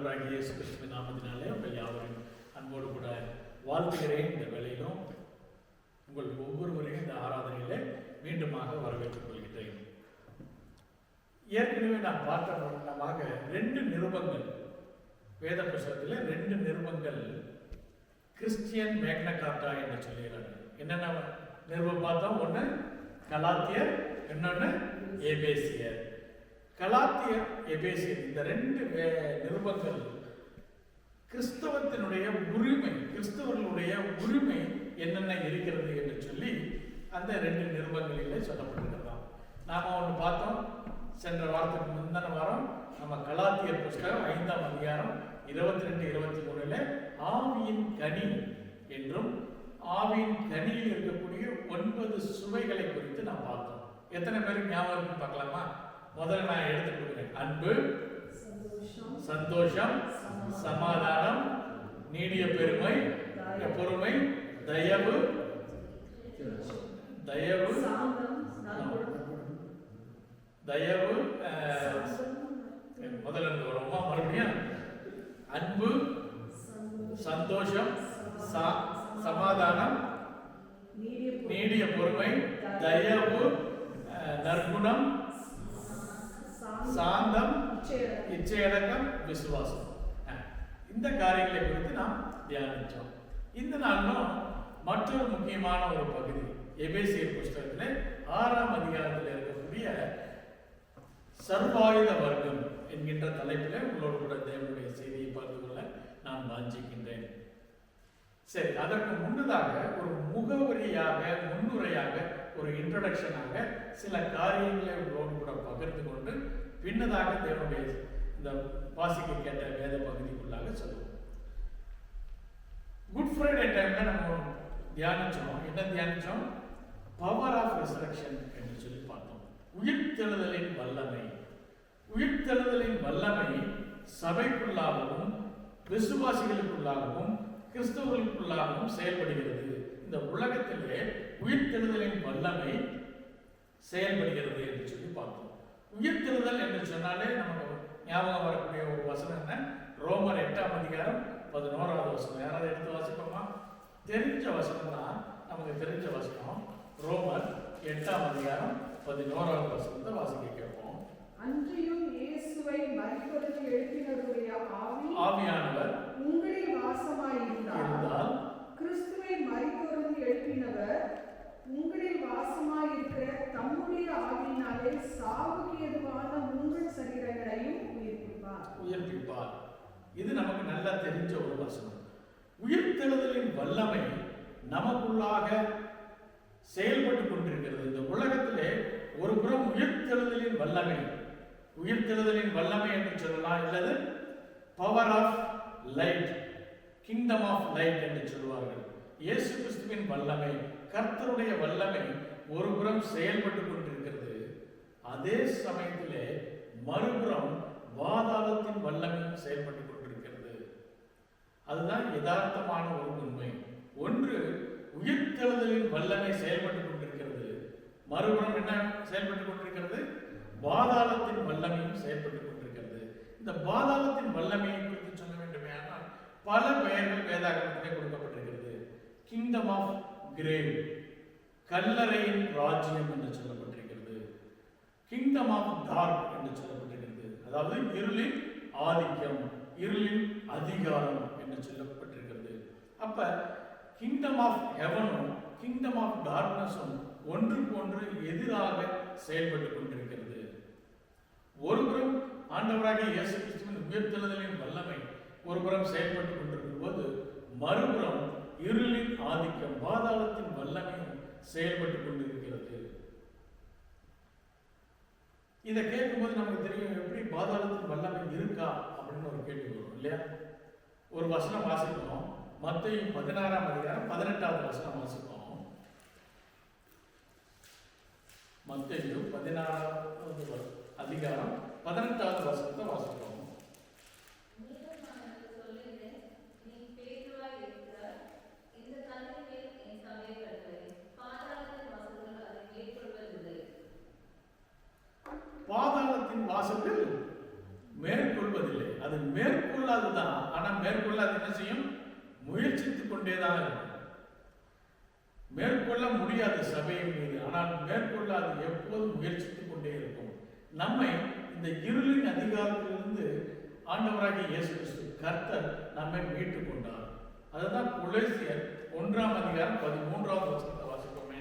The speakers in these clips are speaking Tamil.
இயேசு கிறிஸ்துவின் நாமத்தினாலே உங்கள் யாவரையும் அன்போடு கூட வாழ்த்துகிறேன். இந்த வேளையிலும் உங்கள் ஒவ்வொருவரையும் இந்த ஆராதனையில மீண்டுமாக வரவேற்றுக் கொள்கிறேன். ஏற்கனவே நான் பார்த்த மூலமாக 2 நிருபங்கள் வேத புத்தகத்தில் 2 நிருபங்கள் கிறிஸ்டியன் மேக்னா கார்ட்டா என்று சொல்லுகிறார்கள். என்னென்ன நிருபம் பார்த்தோம்? ஒன்று கலாத்தியர், இன்னொன்று எபேசியர். கலாத்தியர், எபேசியர் இந்த 2 நிருபங்கள் கிறிஸ்தவத்தினுடைய உரிமை, கிறிஸ்தவர்களுடைய உரிமை என்னென்ன இருக்கிறது என்று சொல்லி அந்த 2 நிருபங்களிலே சொல்லப்பட்டிருக்கிறதாம். நாம ஒன்று பார்த்தோம் சென்ற வாரத்துக்கு முந்தின வாரம். நம்ம கலாத்தியர் புத்தகம் 5ஆம் அதிகாரம் 22-23 ஆவியின் கனி என்றும் ஆவியின் கனியில் இருக்கக்கூடிய 9 சுவைகளை குறித்து நாம் பார்த்தோம். எத்தனை பேருக்கு ஞாபகம் பார்க்கலாமா? முதல்ல நான் எடுத்து கொடுக்கிறேன். அன்பு, சந்தோஷம், சமாதானம், நீடிய பெருமை, பொறுமை, தயவு, தயவு, தயவு, முதல்ல வருமா? மறுபடியும் அன்பு, சந்தோஷம், சமாதானம், நீடிய பொறுமை, தயவு, நற்குணம், சாந்தம், இச்சையடக்கம், விசுவாசம். இந்த காரியங்களை குறித்து நாம் தியானித்தோம். இந்த நாளும் மற்றொரு முக்கியமான ஒரு பகுதி எபேசியர் புத்தகத்தில் 6ஆம் அதிகாரத்தில் இருக்கக்கூடிய சர்வாயுத வர்க்கம் என்கின்ற தலைப்பில் உங்களோடு கூட தேவனுடைய செய்தியை பார்த்து கொள்ள நான் வாஞ்சிக்கின்றேன். சரி, அதற்கு முன்னதாக ஒரு முகவரியாக, முன்னுரையாக, ஒரு இன்ட்ரோடக்ஷனாக சில காரியங்களை உங்களோடு கூட பகிர்ந்து கொண்டு பின்னதாக தேவனுடைய இந்த வாசிக்க கேட்ட வேத பகுதிக்குள்ளாக சொல்லுவோம். குட் ஃப்ரைடே டைம்ல நம்ம தியானிச்சோம். என்ன தியானிச்சோம்? பவர் ஆஃப் ரிசரக்ஷன் என்று சொல்லி பார்த்தோம். உயிர்த்தெழுதலின் வல்லமை. உயிர்த்தெழுதலின் வல்லமை சபைக்குள்ளாகவும் விசுவாசிகளுக்குள்ளாகவும் கிறிஸ்தவர்களுக்குள்ளாகவும் செயல்படுகிறது. இந்த உலகத்திலே உயிர்த்தெழுதலின் வல்லமை செயல்படுகிறது என்று சொல்லி பார்த்தோம். உயிர்த்தெழுதல் என்று சொன்னாலே நமக்கு ஞாபகம் வரக்கூடிய ஒரு வசனம் என்ன? ரோமர் 8ஆம் அதிகாரம் 11வது வசனம். யாராவது எடுத்து வாசிப்போமா? தெரிஞ்ச வசனம் தான், நமக்கு தெரிஞ்ச வசனம். ரோமர் 8ஆம் அதிகாரம் 11வது வசனத்தை வாசிக்க கேட்போம். அன்றியும் இயேசுவை மரித்தோரிலிருந்து எழுப்பினவருடைய ஆவியானவர் உங்களில் வாசமாயிருந்தால், கிறிஸ்துவை மரித்தோரிலிருந்து எழுப்பினவர் உங்களில் வாசமாயிருக்கிற தம்முடைய ஆவியினாலே சாவுக்கு எதுவான உங்கள் சரீரங்களையும் உயிர்ப்பிப்பார். இது நமக்கு நல்லா தெரிஞ்ச ஒரு வசனம். உயிர்த்தெழுதலின் வல்லமை நமக்குள்ளாக செயல்பட்டு கொண்டிருக்கிறது. இந்த உலகத்திலே ஒரு புறம் உயிர்த்தெழுதலின் வல்லமை, உயிர்த்தெழுதலின் வல்லமை என்று சொல்லலாம், இல்லது power of light, kingdom of light என்று சொல்வார்கள். இயேசு கிறிஸ்துவின் வல்லமை, கர்த்தருடைய வல்லமை ஒரு புறம் செயல்பட்டு கொண்டிருக்கிறது. அதே சமயத்திலே மறுபுறம் பாதாளத்தின் வல்லமை செயல்பட்டு கொண்டிருக்கிறது. அதுதான் யதார்த்தமான ஒரு உண்மை. ஒன்று உயிர்த்தெழுதலின் வல்லமை செயல்பட்டு கொண்டிருக்கிறது, மறுபுறம் என்ன செயல்பட்டு கொண்டிருக்கிறது? பாதாளத்தின் வல்லமையும் செயல்பட்டு கொண்டிருக்கிறது. இந்த பாதாளத்தின் வல்லமையை குறித்து சொல்ல வேண்டுமே ஆனால் பல பெயர்கள் வேதாகமத்திலே கொடுக்கப்பட்டிருக்கிறது. கிங்டம் ஆஃப் கிரேவ், கல்லறையின் ராஜ்யம் என்று சொல்லப்பட்டிருக்கிறது. கிங்டம் ஆஃப் டார்க் என்று சொல்லப்பட்டிருக்கிறது, அதாவது இருளின் ஆதிக்கம், இருளின் அதிகாரம் என்று சொல்லப்பட்டிருக்கிறது. அப்ப கிங்டம் ஆஃப் ஹெவனும் கிங்டம் ஆஃப் டார்க்னஸும் ஒன்றுக்கு ஒன்று எதிராக செயல்பட்டு கொண்டிருக்கிறது. ஒருபுறம் ஆண்டவராகிய இயேசு கிறிஸ்துவின் உயிர்த்தெழுதலின் வல்லமை ஒருபுறம் செயல்பட்டு கொண்டிருக்கும் போது, மறுபுறம் இருளின் ஆதிக்கம், பாதாளத்தின் வல்லமையும் செயல்பட்டு கொண்டிருக்கிறது. இதை கேட்கும்போது நமக்கு தெரியும், எப்படி பாதாளத்தின் வல்லமை இருக்கா அப்படின்னு ஒரு கேள்வி வரும் இல்லையா? ஒரு வசனம் வாசிப்போம். மத்தேயு 16ஆம் அதிகாரம் 18வது வசனம் வாசிப்போம். மத்தேயு 16வது அதிகாரம் 18வது வசனத்தை வாசிப்போம். பாதாளத்தின் வாசல்கள் மேற்கொள்வதில்லை. அது மேற்கொள்ளாத மேற்கொள்ளாதுதான். ஆனா மேற்கொள்ள அது என்ன செய்யும்? முயற்சித்துக் கொண்டேதான் இருக்கும். மேற்கொள்ள முடியாது சபையின் மீது, ஆனால் மேற்கொள்ள அது எப்போதும் முயற்சித்துக் கொண்டே இருக்கும். நம்மை இந்த இருளின் அதிகாரத்திலிருந்து ஆண்டவராகிய இயேசு கிறிஸ்து கர்த்தர் நம்மை மீட்டுக் கொண்டார். அதுதான் கொலோசியர் 1ஆம் அதிகாரம் 13வது வசனத்தை வாசிப்போமே.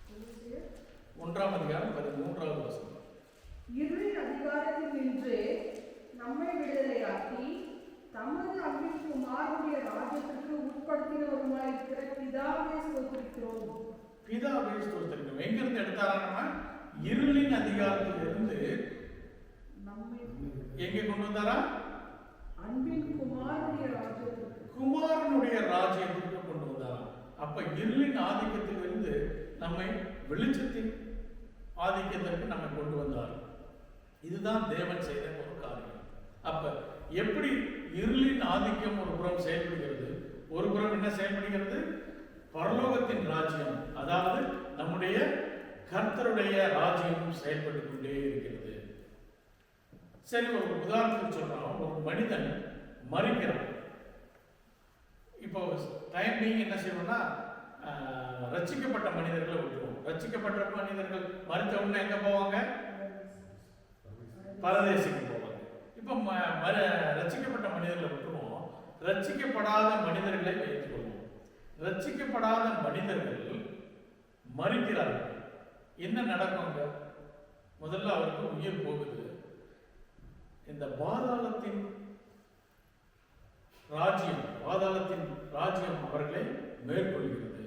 கொலோசியர் 1ஆம் அதிகாரம் 13வது வசனம். இருளின் அதிகாரத்தில் நின்று நம்மை விடுதலையாக்கி தமது அன்பின் குமாரனுடைய ராஜ்யத்திற்கு உட்படுத்தினவருமாயிருக்கிற பிதாவே ஸ்தோத்திரிக்கிறோம். பிதாவே ஸ்தோத்திரிக்கிறோம். எங்கிருந்து எடுத்தாரான்னா இருளின் அதிகாரத்தில் இருந்து நம்மை எங்கே கொண்டு வந்தாரா? அன்பின் குமாரனுடைய ராஜ்யத்திற்கு, குமாரனுடைய ராஜ்யத்திற்கு கொண்டு வந்தாரா. அப்ப இருளின் ஆதிக்கத்தில் இருந்து நம்மை வெளிச்சத்தின் ஆதிக்கத்திற்கு நம்மை கொண்டு வந்தார். இதுதான் தேவன் செய்த ஒரு காரியம். அப்ப எப்படி இருளின் ஆதிக்கம் ஒரு புறம் செயல்படுகிறது, ஒரு புறம் என்ன செயல்படுகிறது? பரலோகத்தின் ராஜ்யம், அதாவது நம்முடைய கர்த்தருடைய ராஜ்யம் செயல்பட்டு கொண்டே இருக்கிறது. சரி, ஒரு உதாரணத்துக்கு சொல்றோம். ஒரு மனிதன் மறிக்கிறான். இப்போ டைம் பீயிங் என்ன செய்யணும்னா, ரட்சிக்கப்பட்ட மனிதர்களை விட்டுருவோம். ரட்சிக்கப்பட்ட மனிதர்கள் மறித்த உடனே எங்க போவாங்க? பரதேசிக்கு போவாங்க. இப்போ ரட்சிக்கப்பட்ட மனிதர்களை விட்டுருவோம். ரட்சிக்கப்படாத மனிதர்களை வைத்துக் கொள்வோம். ரட்சிக்கப்படாத மனிதர்கள் மறிக்கிறார்கள். என்ன நடக்குங்க? முதல்ல அவருக்கு உயிர் போகுது. இந்த பாதாளத்தின் ராஜ்யம் அவர்களை மேற்கொள்கிறது.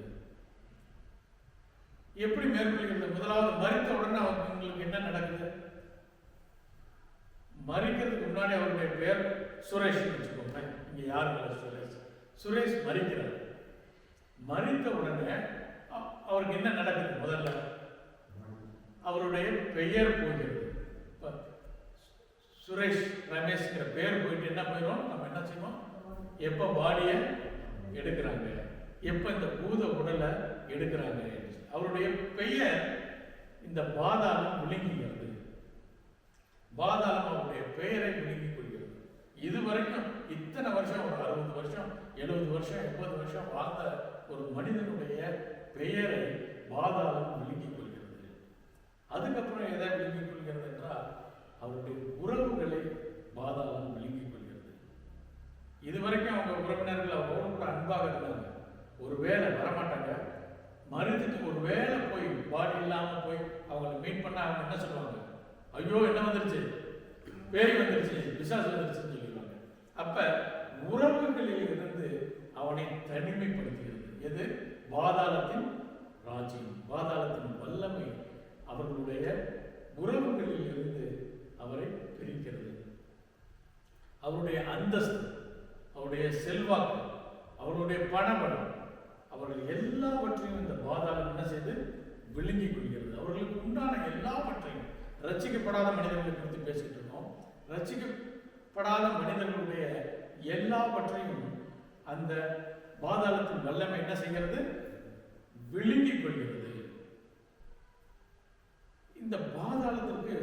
எப்படி மேற்கொள்கிறது? முதலாவது மறித்த உடனே அவங்களுக்கு என்ன நடக்குது? மறிக்கிறதுக்கு முன்னாடி அவருடைய பேர் சுரேஷ் வச்சுக்கோங்க. இங்க யாரு? சுரேஷ் மறிக்கிறார். மறித்த உடனே அவருக்கு என்ன நடக்குது? முதல்ல அவருடைய பெயர் போகிறது. சுரேஷ் ரமேஷ்ங்கிற பேர் போயிட்டு என்ன போயிடும்? நம்ம என்ன செய்வோம்? எப்ப பாடியை எடுக்கிறாங்க, எப்ப இந்த பூத உடலை எடுக்கிறாங்க, அவருடைய பெயர் இந்த பாதாளம் விழுங்குகிறது. பாதாளம் அவருடைய பெயரை விழுங்கிக் கொள்கிறது. இதுவரைக்கும் இத்தனை வருஷம், ஒரு 60 வருஷம் 70 வருஷம் 80 வருஷம் வாழ்ந்த ஒரு மனிதனுடைய பெயரை பாதாளம் விழுங்கிக் கொள்கிறது. அதுக்கப்புறம் எதை விழுங்கிக் கொள்கிறது என்றால் அவருடைய உறவுகளை பாதாளம் விழுங்கிக் கொள்கிறது. இதுவரைக்கும் அவங்க உறவினர்கள் அவரோடு கூட அன்பாக இருந்தாங்க. ஒரு வேலை வரமாட்டாங்க. மறுத்துட்டு ஒரு வேலை போய் பாடி இல்லாம போய் அவங்களை மீட் பண்ண அவங்க என்ன சொல்லுவாங்க? ஐயோ, என்ன வந்துருச்சு, பேய் வந்துருச்சு, பிசாசு வந்துருச்சுன்னு சொல்லிடுவாங்க. அப்ப உறவுகளில் இருந்து அவனை தனிமைப்படுத்துகிறது. எது? பாதாளத்தின் ராஜ்யம், பாதாளத்தின் வல்லமை அவர்களுடைய உறவுகளில் இருந்து அவரை பிரிக்கிறது. அவருடைய அந்தஸ்து, அவருடைய செல்வாக்கு, அவருடைய பணபலம், அவர்கள் எல்லாவற்றையும் இந்த பாதாளம் என்ன செய்து விழுங்கிக் கொள்கிறது. அவர்களுக்கு உண்டான எல்லாவற்றையும், ரட்சிக்கப்படாத மனிதர்களை குறித்து பேசிட்டு இருக்கோம். ரட்சிக்கப்படாத மனிதர்களுடைய எல்லாவற்றையும் அந்த பாதாளத்தின் வல்லமை என்ன செய்கிறது? விழுங்கிக் கொள்கிறது. இந்த பாதாளத்திற்கு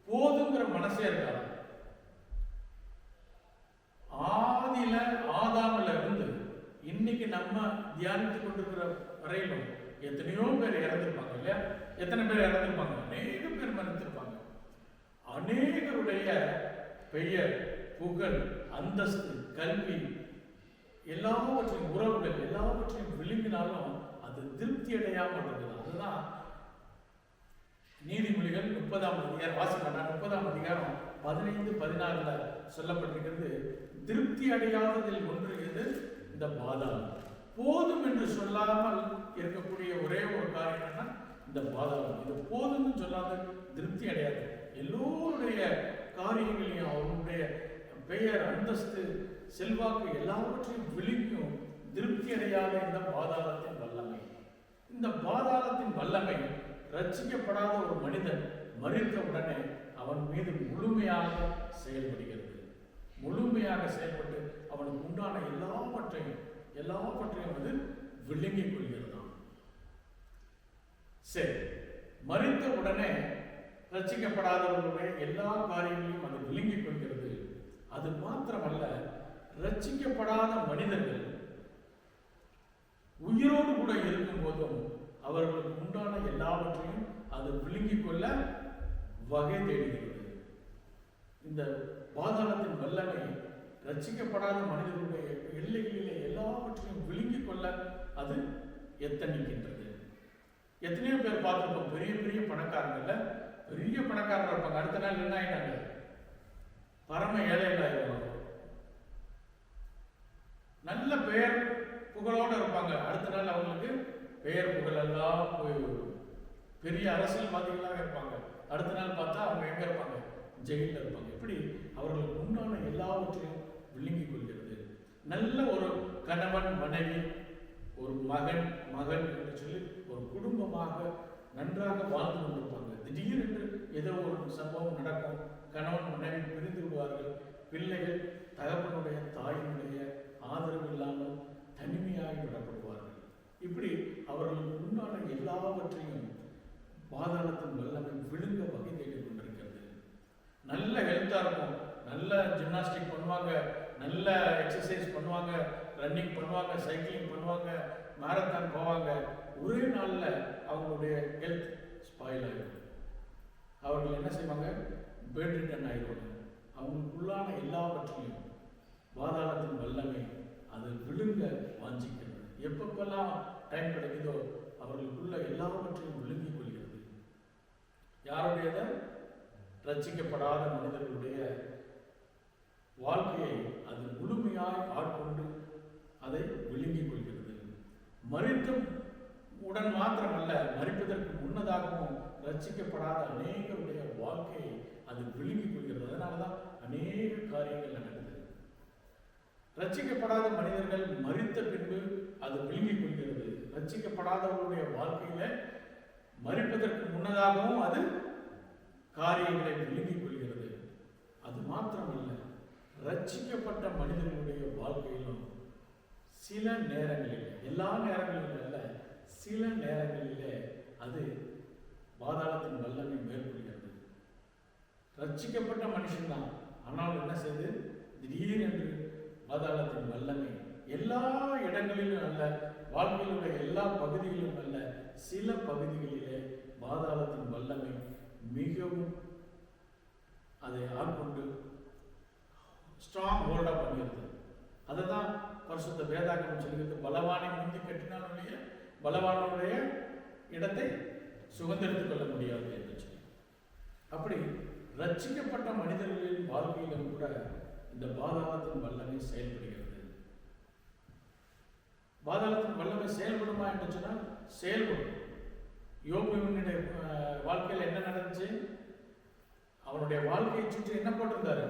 போதுங்கிற மனசே இருக்காது. ஆதியில ஆதாமில் இருந்து இன்னைக்கு நம்ம தியானித்துக் கொண்டிருக்கிற வரையிலும் எத்தனையோ பேர் இறந்திருப்பாங்க இல்லையா? எத்தனை பேர் இறந்திருப்பாங்க? அநேக பேர் மறைந்திருப்பாங்க. அநேகருடைய பெயர், புகழ், அந்தஸ்து, கல்வி, எல்லாவற்றையும், உறவுகள் எல்லாவற்றையும் விழுங்கினாலும் அது திருப்தி அடையாமல் இருக்குது. அதுதான் நீதிமொழிகள் 30ஆம் அதிகாரம் வாசிப்பாங்க. 30ஆம் அதிகாரம் 15-16 சொல்லப்பட்டிருக்கிறது. திருப்தி அடையாததில் ஒன்று எது? இந்த பாதாளம். போதும் என்று சொல்லாமல் இருக்கக்கூடிய ஒரே ஒரு காரியம் என்னன்னா இந்த பாதாளம். இது போதும்னு சொல்லாத திருப்தி அடையாது. எல்லோருடைய காரியங்களையும், அவருடைய பெயர், அந்தஸ்து, செல்வாக்கு எல்லாவற்றையும் விழிக்கும் திருப்தி அடையாத இந்த பாதாளத்தின் வல்லமை. இந்த பாதாளத்தின் வல்லமை ரட்சிக்கப்படாத ஒரு மனிதன் மறித்த உடனே அவன் மீது முழுமையாக செயல்படுகிறது. முழுமையாக செயல்பட்டு அவனுக்கு உண்டான எல்லாவற்றையும் அது விழுங்கிக் கொள்கிறதாம். சரி, மரித்த உடனே ரட்சிக்கப்படாதவர்களுடைய எல்லா காரியங்களையும் அது விழுங்கிக் கொள்கிறது. அது மாத்திரமல்ல, ரட்சிக்கப்படாத மனிதர்கள் உயிரோடு கூட இருக்கும் போதும் அவர்களுக்கு உண்டான எல்லாவற்றையும் அது விழுங்கிக் கொள்ள வகை தேடுகிறது. இந்த பாதாளத்தின் வல்லமை ரட்சிக்கப்படாத மனிதர்களுடைய எல்லைகளிலே எல்லாவற்றையும் விழுங்கிக் கொள்ள அது எத்தனிக்கின்றது. எத்தனையோ பேர் பார்த்துருப்போம், பெரிய பெரிய பணக்காரங்கள்ல பெரிய பணக்காரர் இருப்பாங்க, அடுத்த நாள் என்ன ஆயிட்டாங்க, பரம ஏழைகளாயிருவாங்க. நல்ல பெயர் புகழோடு இருப்பாங்க, அடுத்த நாள் அவங்களுக்கு பெயர் புகழ் எல்லாம் போய்விடும். பெரிய அரசியல்வாதிகளாக இருப்பாங்க, அடுத்த நாள் பார்த்தா அவங்க எங்க இருப்பாங்க, ஜெயிலில் இருப்பாங்க. இப்படி அவர்களுக்கு உண்டான எல்லாவற்றையும் விழுங்கிக் கொள்கிறது. நல்ல ஒரு கணவன் மனைவி, ஒரு மகன் மகள் என்று சொல்லி ஒரு குடும்பமாக நன்றாக வாழ்ந்து கொண்டிருப்பாங்க. திடீரென்று ஏதோ ஒரு சம்பவம் நடக்கும், கணவன் மனைவி பிரிந்து விடுவார்கள். பிள்ளைகள் தகப்பனுடைய தாயினுடைய ஆதரவு இல்லாமல் தனிமையாகி விடப்படுவார்கள். இப்படி அவர்களுக்கு உண்டான எல்லாவற்றையும் பாதாளத்தின் வல்லமை விழுங்க வகை தேடிக் கொண்டிருக்கிறது. நல்ல ஹெல்த்தாக இருக்கும், நல்ல ஜிம்னாஸ்டிக் பண்ணுவாங்க, நல்ல எக்ஸசைஸ் பண்ணுவாங்க, ரன்னிங் பண்ணுவாங்க, சைக்கிளிங் பண்ணுவாங்க, மேரத்தான் போவாங்க. ஒரே நாளில் அவங்களுடைய ஹெல்த் ஸ்பாயில் ஆகிடும். அவர்கள் என்ன செய்வாங்க, பெட் ரிட்டன் ஆகிடுவாங்க. அவங்களுக்குள்ளான எல்லாவற்றையும் பாதாளத்தின் வல்லமை அது விழுங்க வாஞ்சிக்கிறது. எப்பப்பெல்லாம் டைம் கிடைக்குதோ அவர்களுக்குள்ள எல்லாவற்றையும் விழுங்கிக் கொள்கிறது. யாருடையத? ரட்சிக்கப்படாத மனிதர்களுடைய வாழ்க்கையை அது முழுமையாய் ஆட்கொண்டு அதை விழுங்கிக் கொள்கிறது. மரித்த உடன் மாத்திரமல்ல, மரிப்பதற்கு முன்னதாகவும் ரட்சிக்கப்படாத அநேகருடைய வாழ்க்கையை அது விழுங்கிக் கொள்கிறது. அதனாலதான் அநேக காரியங்கள் நடக்குது. ரட்சிக்கப்படாத மனிதர்கள் மரித்த பின்பு அது விழுங்கிக் கொள்கிறது. ரட்சிக்கப்படாதவர்களுடைய வாழ்க்கையில மரிப்பதற்கு முன்னதாகவும் அது காரியங்களை விழுங்கிக் கொள்கிறது. அது மாத்திரமல்ல, ரட்சிக்கப்பட்ட மனிதர்களுடைய வாழ்க்கையிலும் சில நேரங்களில், எல்லா நேரங்களிலும் அல்ல, சில நேரங்களிலே அது பாதாளத்தின் வல்லமை மேற்கொள்கிறது. ரட்சிக்கப்பட்ட மனுஷன்தான், ஆனால் என்ன செய்து திடீரென்று பாதாளத்தின் வல்லமை எல்லா இடங்களிலும் அல்ல, வாழ்க்கையிலுடைய எல்லா பகுதிகளிலும் அல்ல, சில பகுதிகளிலே பாதாளத்தின் வல்லமை மிகவும் அதை ஆட்கொண்டு ஸ்ட்ராங் ஹோல்டா பண்ணிடுது. அதை தான் பரிசுத்த வேதாகமம் சொல்கிறது, பலவானை முந்தி கட்டினாலுடைய பலவானுடைய இடத்தை சுதந்திரித்துக் கொள்ள முடியாது என்று சொல்லி. அப்படி ரட்சிக்கப்பட்ட மனிதர்களின் வாழ்க்கையிலும் கூட இந்த பாதாளத்தின் வல்லமை செயல்படுகிறது. பாதாளத்தின் வல்லமை செயல்படுமா என்று சொன்னால் செயல்படும். யோபுவினுடைய வாழ்க்கையில் என்ன நடந்துச்சு? அவனுடைய வாழ்க்கையை சுற்றி என்ன போட்டிருந்தாரு?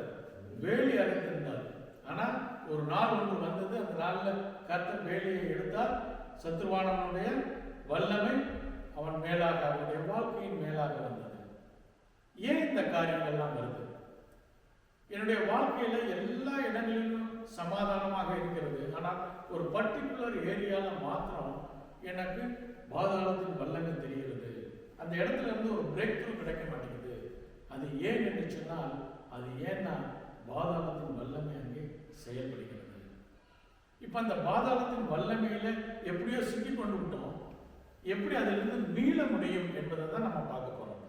வேலி அடைந்திருந்தார். ஆனால் ஒரு நாள் ஒன்று வந்தது, அந்த நாளில் கர்த்தர் வேலியை எடுத்தால் சத்துருவானவனுடைய வல்லமை அவன் மேலாக, அவனுடைய வாழ்க்கையின் மேலாக வந்தது. ஏன் இந்த காரியங்கள்லாம் வருது? என்னுடைய வாழ்க்கையில எல்லா இடங்களிலும் சமாதானமாக இருக்கிறது, ஆனால் ஒரு பர்டிகுலர் ஏரியால மாத்திரம் எனக்கு பாதாளத்தின் வல்லமை தெரிகிறது. அந்த இடத்துல இருந்து ஒரு பிரேக் த்ரூ கிடைக்க மாட்டேங்குது. அது ஏன் என்று சொன்னால், அது ஏன்னா பாதாளத்தின் வல்லமை அங்கே செயல்படுகிறது. இப்ப அந்த பாதாளத்தின் வல்லமையில எப்படியோ சிக்கி கொண்டு விட்டோம், எப்படி அதிலிருந்து மீள முடியும் என்பதை தான் நம்ம பார்க்க போறோம்.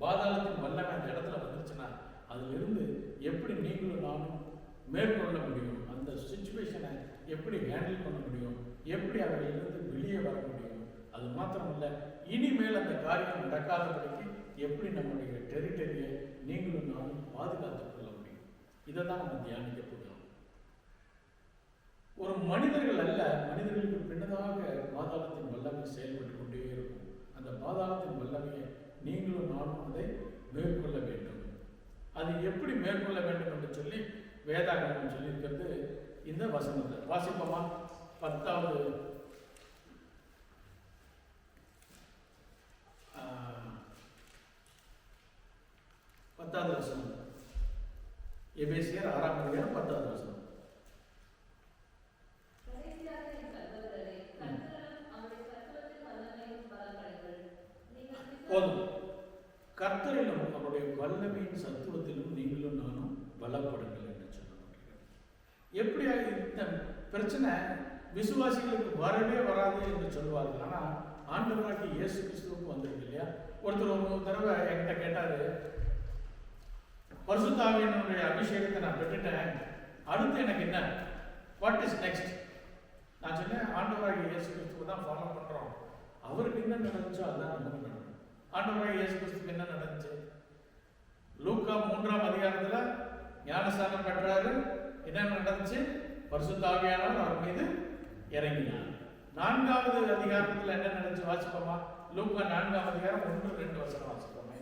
பாதாளத்தின் வல்லமை அந்த இடத்துல வந்துருச்சுன்னா அதிலிருந்து எப்படி நீங்களும் நானும் மேற்கொள்ள முடியும், அந்த சிச்சுவேஷனை எப்படி ஹேண்டில் பண்ண முடியும், எப்படி அதிலிருந்து வெளியே வர முடியும். அது மாத்திரமல்ல, இனிமேல் அந்த காரியம் நடக்காதபடிக்கு எப்படி நம்முடைய டெரிட்டரியை நீங்களும் நானும் பாதுகாத்துக் கொள்ள முடியும். இதை தான் நம்ம தியானிக்க போகிறோம். ஒரு மனிதர்கள் அல்ல, மனிதர்களுக்கு பின்னதாக பாதாளத்தின் வல்லமை செயல்பட்டு கொண்டே இருக்கும். அந்த பாதாளத்தின் வல்லமையை நீங்களும் நானும் அதை மேற்கொள்ள வேண்டும். அது எப்படி மேற்கொள்ள வேண்டும் என்று சொல்லி வேதாகமம் சொல்லியிருக்கிறது. இந்த வசனத்தை வாசிப்போமா? 10வது வசனம், எபேசியர் 6ஆம் அதிகாரம் 10வது வசனம். கடைசியாக என் சகோதரரே, கர்த்தரும் அவருடைய கர்த்தத்தின் வல்லமையும் பலப்படுங்கள். போதும். கர்த்தரிலும் அவருடைய வல்லமையின் சத்துவத்திலும் நீங்களும் நானும் பலப்படுங்கள் என்று சொல்லப்பட்டிருக்கிறது. எப்படியா இந்த பிரச்சனை விசுவாசிகளுக்கு வரவே வராது என்று சொல்வார்கள். ஆனால் ஆண்டவராகிய இயேசு கிறிஸ்துவுக்கு வந்திருக்கு இல்லையா? ஒருத்தர் ஒரு தடவை என்கிட்ட கேட்டாரு, பரிசுத்த ஆவியானவருடைய அபிஷேகத்தை நான் பெற்றுட்டேன், அடுத்து எனக்கு என்ன, வாட் இஸ் நெக்ஸ்ட்? நான் சொன்னேன், ஆண்டவராகிய இயேசு கிறிஸ்துவை தான் ஃபாலோ பண்றோம், அவருக்கு என்ன நடந்துச்சோ அதான் நமக்கு நடக்கும். ஆண்டவராகிய இயேசு கிறிஸ்துக்கு என்ன நடந்துச்சு? லூக்கா 3ஆம் அதிகாரத்துல ஞானஸ்நானம் பெற்றாரு. என்ன நடந்துச்சு? பரிசுத்த ஆவியானவர் அவர் மீது இறங்கினார். 4வது அதிகாரத்துல என்ன நடந்துச்சு வாசிப்போமா? லூக்கா 4ஆம் அதிகாரம் 1-2 வசனம் வாசிப்போமே.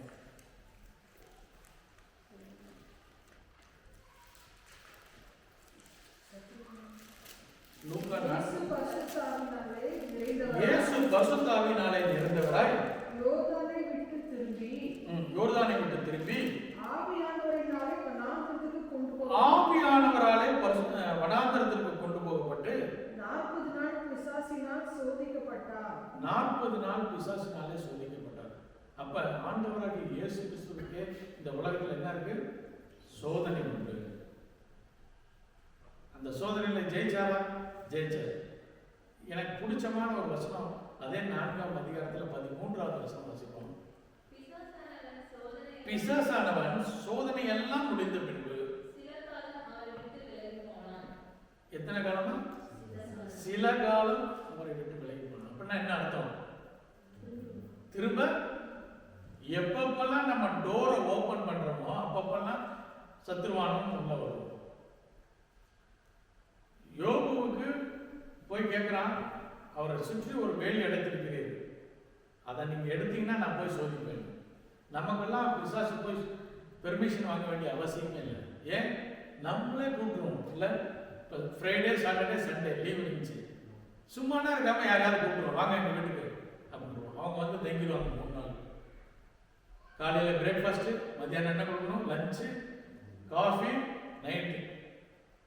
லூக்கா 4. இயேசு பரிசுத்த ஆவியினாலே நிறைந்தவராய் யோர்தானை விட்டு திரும்பி ஆவியானவராலே வனாந்தரத்திற்கு கொண்டு போகப்பட்டு 40 நாள் பிசாசினாலே சோதிக்கப்பட்டார். அப்ப ஆண்டவராகிய இயேசு கிறிஸ்துவுக்கு இந்த உலகத்துல என்ன இருக்கு? சோதனை உண்டு. அந்த சோதனையில ஜெயிச்சாரா? ஜெயிச்சார். எனக்கு பிடிச்சமான ஒரு வசனம், அதே 4ஆம் அதிகாரத்துல 13வது வசனம் வாசிப்போம். பிசாசானவன் சோதனை எல்லாம் முடிந்த பின்பு எத்தனை காலமா? சில காலம் அவரை விட்டு விலகி போனான். அப்படின்னா என்ன அர்த்தம்? திரும்ப எப்பப்பெல்லாம் நம்ம டோரை ஓபன் பண்றோமோ அப்பப்பெல்லாம் சத்துருவானம் உள்ள வரும். யோபுவுக்கு போய் கேட்கிறான், அவரை சுற்றி ஒரு வேலி அடைத்திருக்கிறீர்கள், அதை நீங்க எடுத்தீங்கன்னா நான் போய் சோதிப்பேன். நமக்கெல்லாம் பிசாசு போய் பெர்மிஷன் வாங்க வேண்டிய அவசியமே இல்லை. ஏன்? நம்மளே கூப்பிடுவோம் இல்லை? இப்போ ஃப்ரைடே சாட்டர்டே சண்டே லீவ் இருந்துச்சு, சும்மானா இருக்காம யாரையாவது கூப்பிடுவோம், வாங்க எங்கள் வீட்டுக்கு அப்படின்வோம். அவங்க வந்து தங்கிடுவாங்க 3 நாள். காலையில் பிரேக்ஃபாஸ்ட்டு, மத்தியானம் என்ன கொடுக்கணும், லஞ்சு, காஃபி, நைட்டு,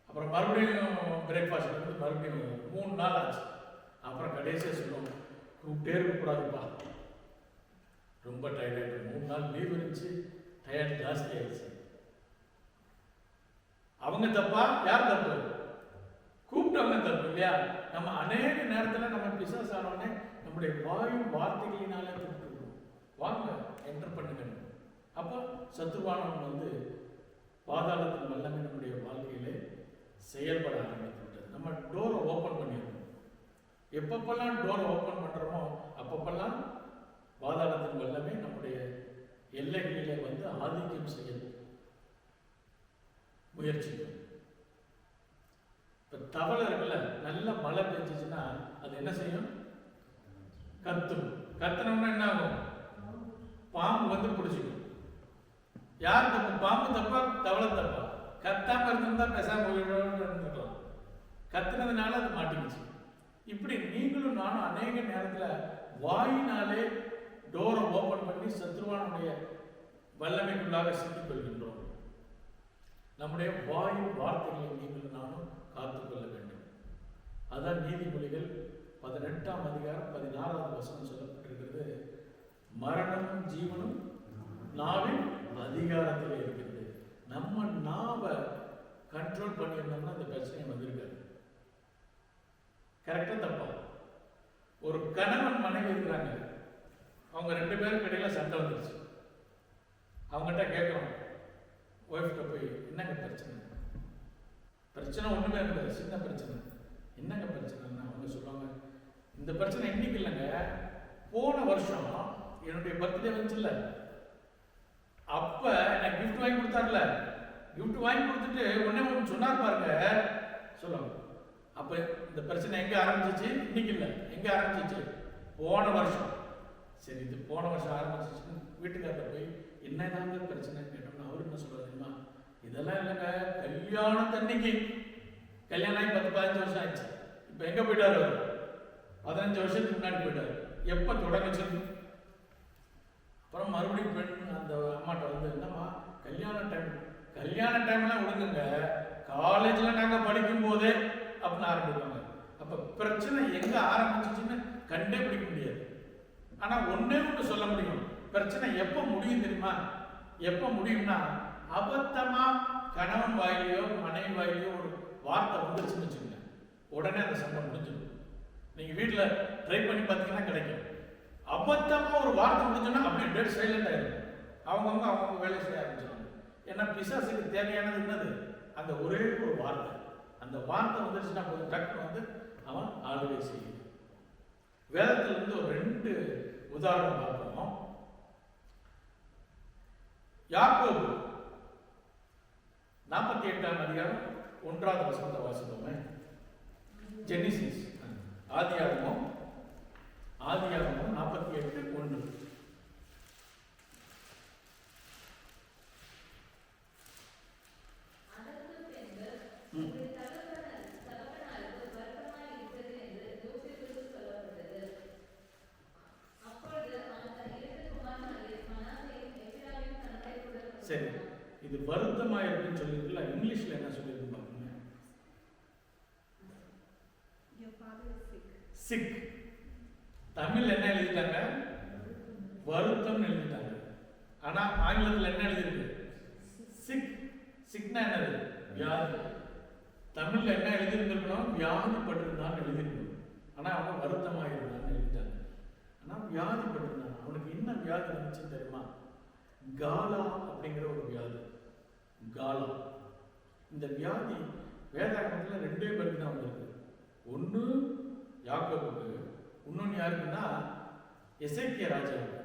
அப்புறம் மறுபடியும் பிரேக்ஃபாஸ்ட் வந்து மறுபடியும் 3 நாள் ஆச்சு. அப்புறம் கடைசியாக சொல்லுவோம், கூப்பிட்டே இருக்கக்கூடாதுப்பா, ரொம்ப டயர்டாயிட்டு, 3 நாள் லீவ் இருந்துச்சு, டயர்ட் ஜாஸ்தி ஆயிடுச்சு. அவங்க தப்பா? யார் தப்பு? கூப்பிட்டவங்க தப்பு இல்லையா? நம்ம அநேக நேரத்தில் நம்ம பிசாசு ஆனோடனே நம்முடைய வாயு வார்த்தைகளினாலே கூப்பிட்டுருவோம், வாங்க என்டர் பண்ணுங்க. அப்போ சத்துருவானவன் வந்து பாதாளத்தின் வல்லமை நம்முடைய வாழ்க்கையிலே செயல்பட ஆரம்பித்து விட்டது. நம்ம டோரை ஓப்பன் பண்ணிடணும். எப்பப்பெல்லாம் டோரை ஓப்பன் பண்றோமோ அப்பப்பெல்லாம் பாதாளத்தின் வல்லமை நம்முடைய எல்லைகளிலே வந்து ஆதிக்கம் செய்ய முயற்சிக்கும். இப்ப தவளை இருக்குல்ல, நல்ல மழை பெஞ்சிச்சுன்னா அது என்ன செய்யும்? கத்தும். கத்தனம்னா என்ன ஆகும்? பாம்பு வந்து பிடிச்சிக்கும். யார் தப்பு? பாம்பு தப்பா? தவளை தப்பா? கத்தாம இருந்தா பேசாம இருந்துக்கலாம். கத்துனதுனால அது மாட்டிக்கிச்சு. இப்படி நீங்களும் நானும் அநேக நேரத்துல வாயினாலே டோரை ஓபன் பண்ணி சத்ருவானுடைய வல்லமைக்குள்ளாக சிக்கிக் கொள்கின்றோம். நம்முடைய வாயு வார்த்தைகளை நீங்களும் நானும் காத்துக்கொள்ள வேண்டும். அதான் நீதிமொழிகள் 18ஆம் அதிகாரம் 16வது வசனம் சொல்லப்பட்டிருக்கிறது. மரணமும் ஜீவனும் நாவின் அதிகாரத்தில் இருக்கிறது. நம்ம நாவை கண்ட்ரோல் பண்ணியிருந்தோம்னா இந்த பிரச்சனை வந்திருக்காது. கரெக்டா தப்பா? ஒரு கணவன் மனைவி இருக்கிறாங்க, அவங்க 2 பேருக்கு இடையில சண்டை வந்துருச்சு. அவங்ககிட்ட கேட்கணும், ஒய்ஃப்கிட்ட போய் என்னங்க பிரச்சனை? பிரச்சனை ஒண்ணுமே இல்லை, சின்ன பிரச்சனை. என்னங்க பிரச்சனைன்னா அவங்க சொல்லுவாங்க, இந்த பிரச்சனை இன்னைக்கு இல்லைங்க, போன வருஷம் என்னுடைய பர்த்டே வந்துச்சுல்ல, அப்ப எனக்கு கிஃப்ட் வாங்கி கொடுத்தாருல, கிஃப்ட் வாங்கி கொடுத்துட்டு உடனே ஒன்று சொன்னார் பாருங்க சொல்லுவாங்க. அப்ப இந்த பிரச்சனை எங்க ஆரம்பிச்சிச்சு? இன்னைக்கு இல்லை, எங்க ஆரம்பிச்சிச்சு? போன வருஷம். சரி, இது போன வருஷம் ஆரம்பிச்சிச்சுன்னு வீட்டுக்காரர் போய் என்னதாங்க பிரச்சனைன்னு கேட்டோம்னா அவரு என்ன சொல்றாரு தெரியுமா? இதெல்லாம் இல்லைங்க, கல்யாணத்தன்னைக்கு, கல்யாணம் ஆகி 10-15 வருஷம் ஆயிடுச்சு, இப்ப எங்க போயிட்டாரு? 15 வருஷத்துக்கு முன்னாடி போயிட்டாரு. எப்ப தொடங்குச்சு? அப்புறம் மறுபடியும் பெண் அந்த அம்மாட்ட வந்து, என்னம்மா கல்யாண டைம்லாம் விடுங்க, காலேஜ்ல நாங்க படிக்கும் போதே அப்படின்னு ஆரம்பிப்பாங்க. அப்ப பிரச்சனை எங்க ஆரம்பிச்சிச்சுன்னு கண்டே பிடிக்க முடியாது. ஆனா ஒண்ணே ஒன்று சொல்ல முடியும், பிரச்சனை எப்போ முடியும் தெரியுமா? எப்போ முடியும்னா, அபத்தமா கணவன் வாயிலையோ மனைவி வாயிலையோ ஒரு வார்த்தை வந்துருச்சுன்னு வச்சுக்கோங்க, உடனே அந்த சண்டை முடிஞ்சிடும். நீங்க வீட்டுல ட்ரை பண்ணி பார்த்தீங்கன்னா கிடைக்கும். அபத்தமா ஒரு வார்த்தை முடிஞ்சோன்னா அப்படியே டேட் சைலண்ட் ஆயிடும். அவங்கவுங்க வேலையை செய்ய ஆரம்பிச்சிடும். ஏன்னா பிசாசுக்கு தேவையானது என்னது? அந்த ஒரே ஒரு வார்த்தை. அந்த வார்த்தை வந்துருச்சுன்னா கொஞ்சம் டக்குன்னு வந்து அவன் ஆளுகை செய்யும். வேதத்துல இருந்து ஒரு 2 உதாரணம் பார்ப்போம். யாக்கோபு 48ஆம் அதிகாரம் 1வது வசனத்தை வாசிப்போமே. ஜெனிசிஸ் ஆதியாகமம் 48:1. சரி, இது வருத்தமா இருக்குன்னு சொல்லிருக்குல்ல, இங்கிலீஷ்ல என்ன சொல்லிருக்கு பாருங்க. சிக். தமிழ்ல என்ன எழுதிட்டாங்க? வருத்தம் எழுதிட்டாங்க. ஆனா ஆங்கிலத்தில் என்ன எழுதிருக்கு? சிக். சிக்னா என்னது? வியாதி. தமிழ்ல என்ன எழுதியிருந்திருக்கணும்? வியாதிப்பட்டிருந்தான்னு எழுதியிருக்கணும். ஆனா அவங்க வருத்தமாக இருந்தான்னு எழுதிட்டாங்க. ஆனா வியாதிப்பட்டிருந்தாங்க. அவனுக்கு என்ன வியாதி இருந்துச்சுன்னு தெரியுமா? காலா அப்படிங்கிற ஒரு வியாதி. காலா. இந்த வியாதி வேதாகமத்தில் 2 பேருக்கு தான் வந்திருக்கு. ஒன்று யாக்கோபுக்கு, இன்னொன்று யாருக்குன்னா எசேக்கியா ராஜாவுக்கு.